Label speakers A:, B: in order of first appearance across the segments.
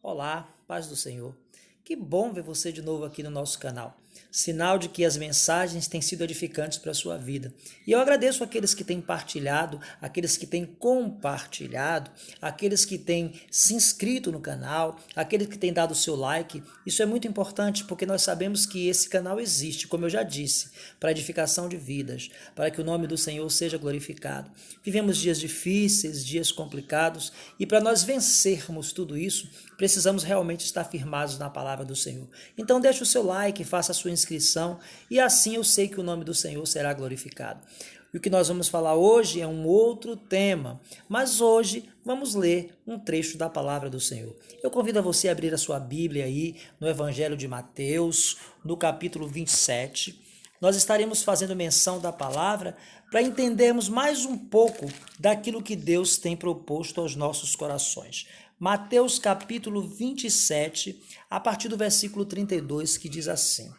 A: Olá, paz do Senhor. Que bom ver você de novo aqui no nosso canal. Sinal de que as mensagens têm sido edificantes para a sua vida. E eu agradeço aqueles que têm partilhado, aqueles que têm compartilhado, aqueles que têm se inscrito no canal, aqueles que têm dado o seu like. Isso é muito importante porque nós sabemos que esse canal existe, como eu já disse, para edificação de vidas, para que o nome do Senhor seja glorificado. Vivemos dias difíceis, dias complicados, e para nós vencermos tudo isso, precisamos realmente estar firmados na palavra do Senhor. Então deixe o seu like, faça a sua inscrição e assim eu sei que o nome do Senhor será glorificado. E o que nós vamos falar hoje é um outro tema, mas hoje vamos ler um trecho da palavra do Senhor. Eu convido a você a abrir a sua Bíblia aí no Evangelho de Mateus, no capítulo 27. Nós estaremos fazendo menção da palavra para entendermos mais um pouco daquilo que Deus tem proposto aos nossos corações. Mateus capítulo 27, a partir do versículo 32, que diz assim: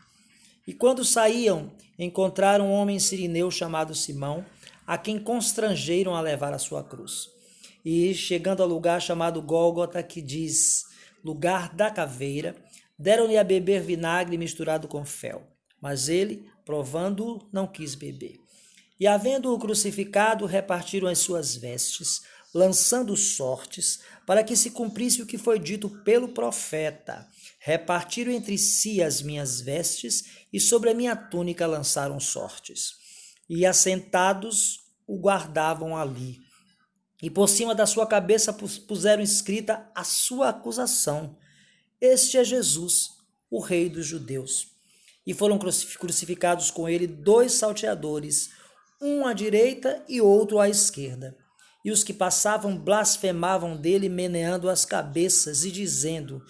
A: E quando saíam, encontraram um homem sirineu chamado Simão, a quem constrangeram a levar a sua cruz. E, chegando ao lugar chamado Gólgota, que diz lugar da caveira, deram-lhe a beber vinagre misturado com fel. Mas ele, provando-o, não quis beber. E, havendo-o crucificado, repartiram as suas vestes, lançando sortes, para que se cumprisse o que foi dito pelo profeta. Repartiram entre si as minhas vestes, e sobre a minha túnica lançaram sortes. E assentados o guardavam ali. E por cima da sua cabeça puseram escrita a sua acusação: Este é Jesus, o Rei dos Judeus. E foram crucificados com ele 2 salteadores, um à direita e outro à esquerda. E os que passavam blasfemavam dele, meneando as cabeças e dizendo: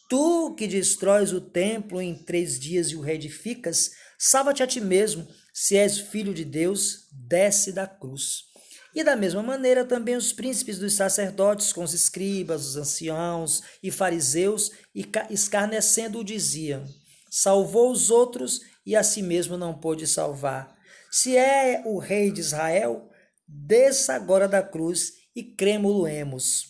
A: Tu que destróis o templo em 3 dias e o reedificas, salva-te a ti mesmo, se és filho de Deus, desce da cruz. E da mesma maneira também os príncipes dos sacerdotes com os escribas, os anciãos e fariseus, escarnecendo o diziam: Salvou os outros e a si mesmo não pôde salvar. Se é o rei de Israel, desça agora da cruz e cremo-lo-emos.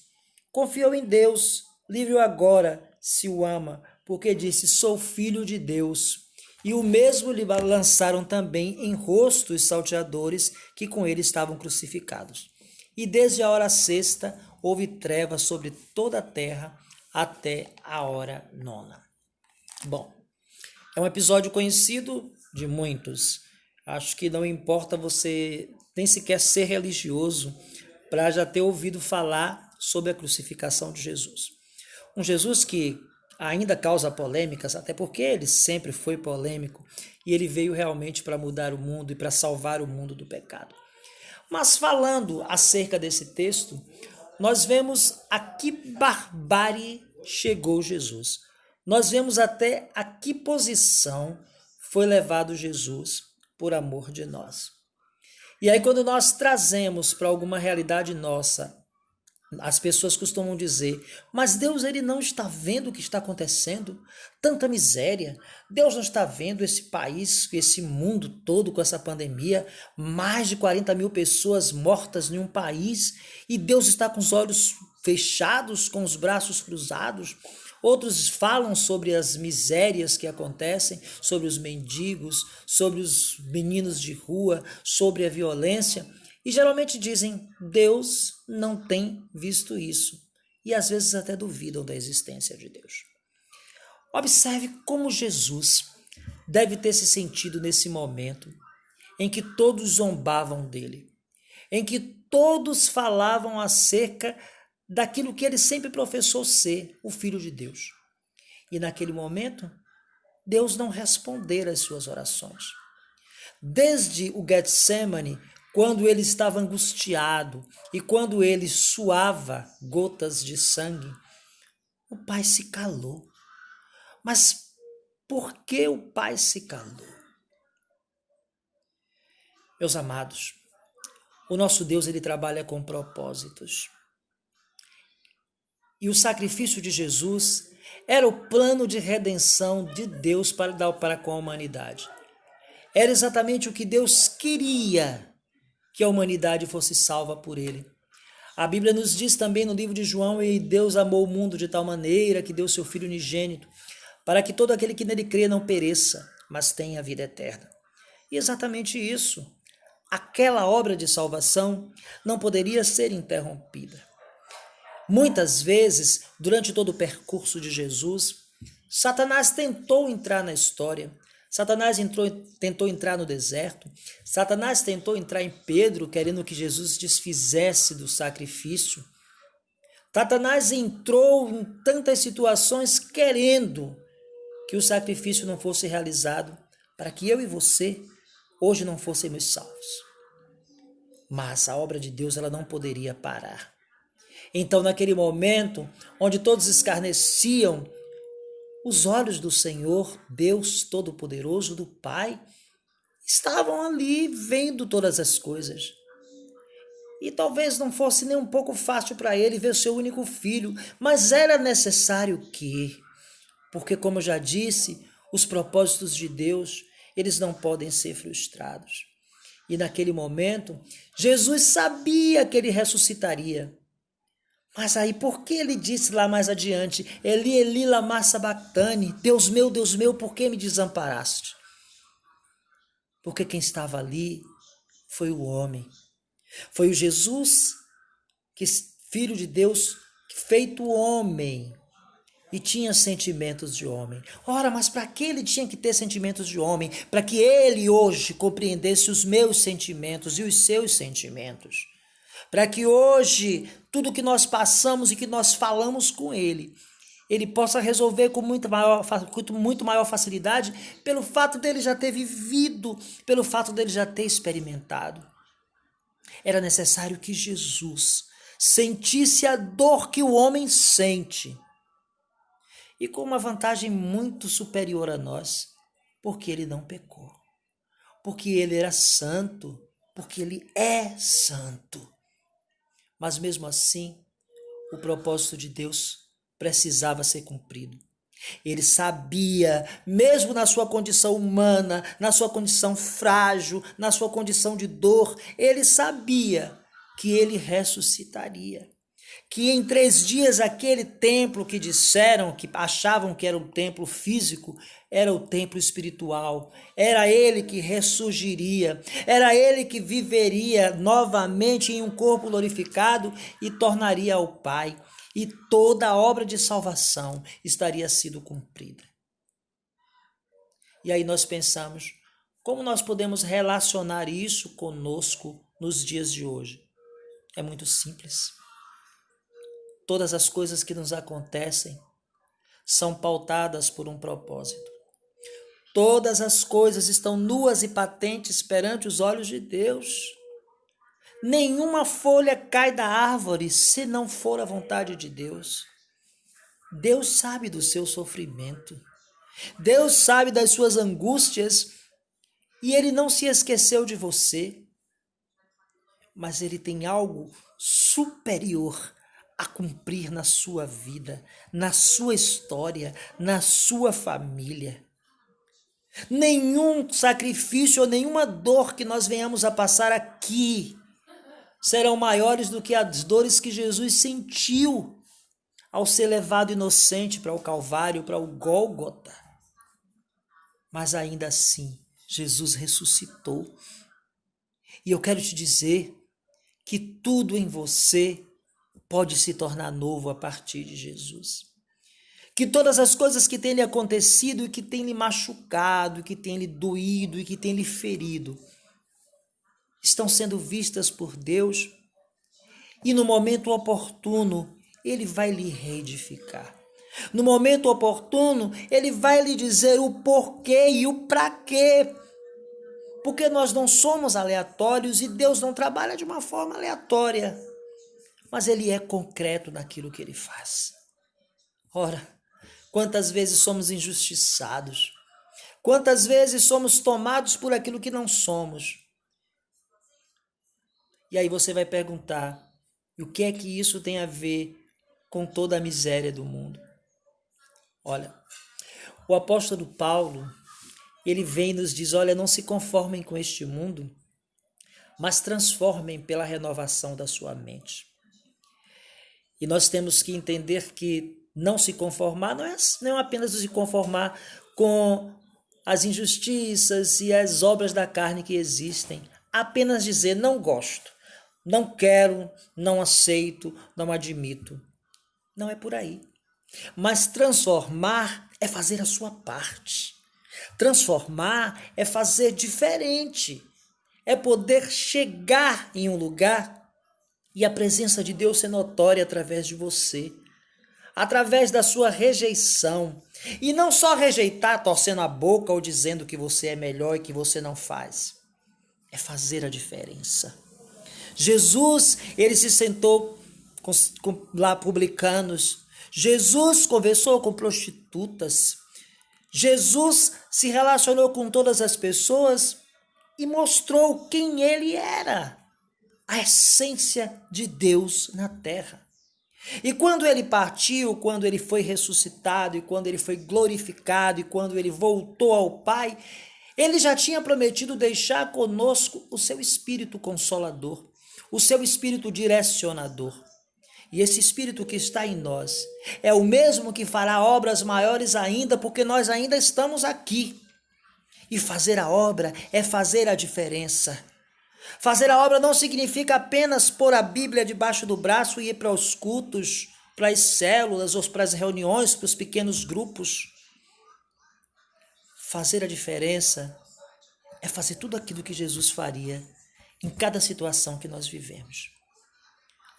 A: Confiou em Deus, livre-o agora, se o ama, porque disse: Sou filho de Deus. E o mesmo lhe lançaram também em rosto os salteadores que com ele estavam crucificados. E desde a hora sexta houve trevas sobre toda a terra até a hora 9ª. Bom, é um episódio conhecido de muitos. Acho que não importa você nem sequer ser religioso para já ter ouvido falar sobre a crucificação de Jesus. Um Jesus que ainda causa polêmicas, até porque ele sempre foi polêmico e ele veio realmente para mudar o mundo e para salvar o mundo do pecado. Mas falando acerca desse texto, nós vemos a que barbárie chegou Jesus. Nós vemos até a que posição foi levado Jesus por amor de nós. E aí quando nós trazemos para alguma realidade nossa, as pessoas costumam dizer: mas Deus ele não está vendo o que está acontecendo? Tanta miséria. Deus não está vendo esse país, esse mundo todo com essa pandemia, mais de 40 mil pessoas mortas em um país, e Deus está com os olhos fechados, com os braços cruzados. Outros falam sobre as misérias que acontecem, sobre os mendigos, sobre os meninos de rua, sobre a violência. E geralmente dizem: Deus não tem visto isso. E às vezes até duvidam da existência de Deus. Observe como Jesus deve ter se sentido nesse momento em que todos zombavam dele, em que todos falavam acerca daquilo que ele sempre professou ser, o Filho de Deus. E naquele momento, Deus não responder às suas orações. Desde o Getsemane, quando ele estava angustiado e quando ele suava gotas de sangue, o Pai se calou. Mas por que o Pai se calou? Meus amados, o nosso Deus ele trabalha com propósitos. E o sacrifício de Jesus era o plano de redenção de Deus para com a humanidade. Era exatamente o que Deus queria, que a humanidade fosse salva por ele. A Bíblia nos diz também no livro de João: e Deus amou o mundo de tal maneira que deu seu Filho unigênito, para que todo aquele que nele crê não pereça, mas tenha a vida eterna. E exatamente isso. Aquela obra de salvação não poderia ser interrompida. Muitas vezes, durante todo o percurso de Jesus, Satanás tentou entrar na história. Satanás tentou entrar no deserto. Satanás tentou entrar em Pedro, querendo que Jesus desfizesse do sacrifício. Satanás entrou em tantas situações querendo que o sacrifício não fosse realizado, para que eu e você hoje não fôssemos salvos. Mas a obra de Deus, ela não poderia parar. Então, naquele momento, onde todos escarneciam, os olhos do Senhor, Deus Todo-Poderoso, do Pai, estavam ali vendo todas as coisas. E talvez não fosse nem um pouco fácil para ele ver seu único filho, mas era necessário que, porque como eu já disse, os propósitos de Deus, eles não podem ser frustrados. E naquele momento, Jesus sabia que ele ressuscitaria. Mas aí, por que ele disse lá mais adiante, Eli, Eli, lama sabachthani, Deus meu, por que me desamparaste? Porque quem estava ali foi o homem. Foi o Jesus, que filho de Deus, feito homem, e tinha sentimentos de homem. Ora, mas para que ele tinha que ter sentimentos de homem? Para que ele hoje compreendesse os meus sentimentos e os seus sentimentos. Para que hoje, tudo que nós passamos e que nós falamos com ele possa resolver com muito maior facilidade, pelo fato dele já ter vivido, pelo fato dele já ter experimentado. Era necessário que Jesus sentisse a dor que o homem sente, e com uma vantagem muito superior a nós, porque ele não pecou, porque ele era santo, porque ele é santo. Mas mesmo assim, o propósito de Deus precisava ser cumprido. Ele sabia, mesmo na sua condição humana, na sua condição frágil, na sua condição de dor, ele sabia que ele ressuscitaria. Que em 3 dias aquele templo que disseram, que achavam que era um templo físico, era o templo espiritual. Era ele que ressurgiria, era ele que viveria novamente em um corpo glorificado e tornaria ao Pai. E toda a obra de salvação estaria sido cumprida. E aí nós pensamos, como nós podemos relacionar isso conosco nos dias de hoje? É muito simples. Todas as coisas que nos acontecem são pautadas por um propósito. Todas as coisas estão nuas e patentes perante os olhos de Deus. Nenhuma folha cai da árvore se não for a vontade de Deus. Deus sabe do seu sofrimento. Deus sabe das suas angústias e Ele não se esqueceu de você. Mas Ele tem algo superior a cumprir na sua vida, na sua história, na sua família. Nenhum sacrifício ou nenhuma dor que nós venhamos a passar aqui serão maiores do que as dores que Jesus sentiu ao ser levado inocente para o Calvário, para o Gólgota. Mas ainda assim, Jesus ressuscitou. E eu quero te dizer que tudo em você pode se tornar novo a partir de Jesus. Que todas as coisas que têm lhe acontecido e que têm lhe machucado, e que têm lhe doído e que têm lhe ferido, estão sendo vistas por Deus e no momento oportuno Ele vai lhe reedificar. No momento oportuno Ele vai lhe dizer o porquê e o pra quê. Porque nós não somos aleatórios e Deus não trabalha de uma forma aleatória. Mas Ele é concreto naquilo que Ele faz. Ora, quantas vezes somos injustiçados? Quantas vezes somos tomados por aquilo que não somos? E aí você vai perguntar, e o que é que isso tem a ver com toda a miséria do mundo? Olha, o apóstolo Paulo, ele vem e nos diz, olha, não se conformem com este mundo, mas transformem pela renovação da sua mente. E nós temos que entender que não se conformar não é apenas se conformar com as injustiças e as obras da carne que existem. Apenas dizer não gosto, não quero, não aceito, não admito. Não é por aí. Mas transformar é fazer a sua parte. Transformar é fazer diferente. É poder chegar em um lugar e a presença de Deus ser notória através de você, através da sua rejeição. E não só rejeitar torcendo a boca ou dizendo que você é melhor e que você não faz. É fazer a diferença. Jesus, ele se sentou com lá publicanos. Jesus conversou com prostitutas. Jesus se relacionou com todas as pessoas e mostrou quem ele era, a essência de Deus na terra. E quando ele partiu, quando ele foi ressuscitado, e quando ele foi glorificado, e quando ele voltou ao Pai, ele já tinha prometido deixar conosco o seu Espírito Consolador, o seu Espírito Direcionador. E esse Espírito que está em nós é o mesmo que fará obras maiores ainda, porque nós ainda estamos aqui. E fazer a obra é fazer a diferença. Fazer a obra não significa apenas pôr a Bíblia debaixo do braço e ir para os cultos, para as células ou para as reuniões, para os pequenos grupos. Fazer a diferença é fazer tudo aquilo que Jesus faria em cada situação que nós vivemos.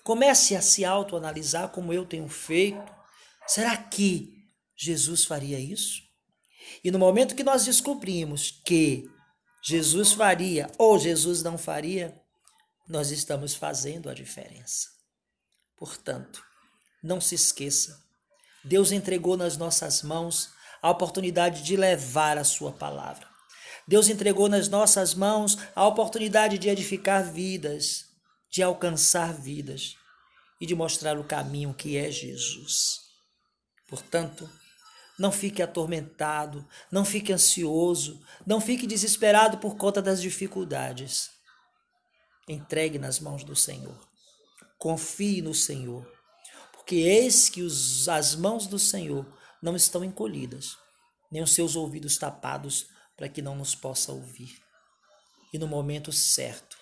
A: Comece a se autoanalisar como eu tenho feito. Será que Jesus faria isso? E no momento que nós descobrimos que Jesus faria ou Jesus não faria, nós estamos fazendo a diferença. Portanto, não se esqueça, Deus entregou nas nossas mãos a oportunidade de levar a sua palavra. Deus entregou nas nossas mãos a oportunidade de edificar vidas, de alcançar vidas e de mostrar o caminho que é Jesus. Portanto, não fique atormentado, não fique ansioso, não fique desesperado por conta das dificuldades. Entregue nas mãos do Senhor. Confie no Senhor, porque eis que as mãos do Senhor não estão encolhidas, nem os seus ouvidos tapados para que não nos possa ouvir. E no momento certo,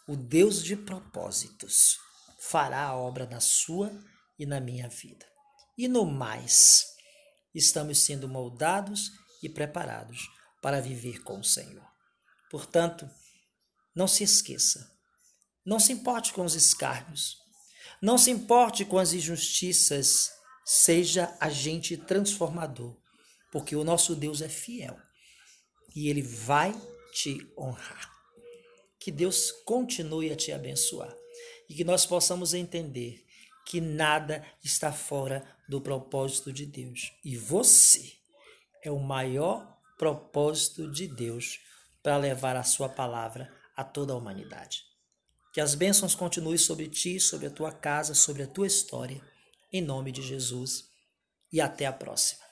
A: o Deus de propósitos fará a obra na sua e na minha vida. E no mais, estamos sendo moldados e preparados para viver com o Senhor. Portanto, não se esqueça, não se importe com os escárnios, não se importe com as injustiças, seja agente transformador, porque o nosso Deus é fiel e Ele vai te honrar. Que Deus continue a te abençoar e que nós possamos entender que nada está fora do propósito de Deus. E você é o maior propósito de Deus para levar a sua palavra a toda a humanidade. Que as bênçãos continuem sobre ti, sobre a tua casa, sobre a tua história, em nome de Jesus. E até a próxima.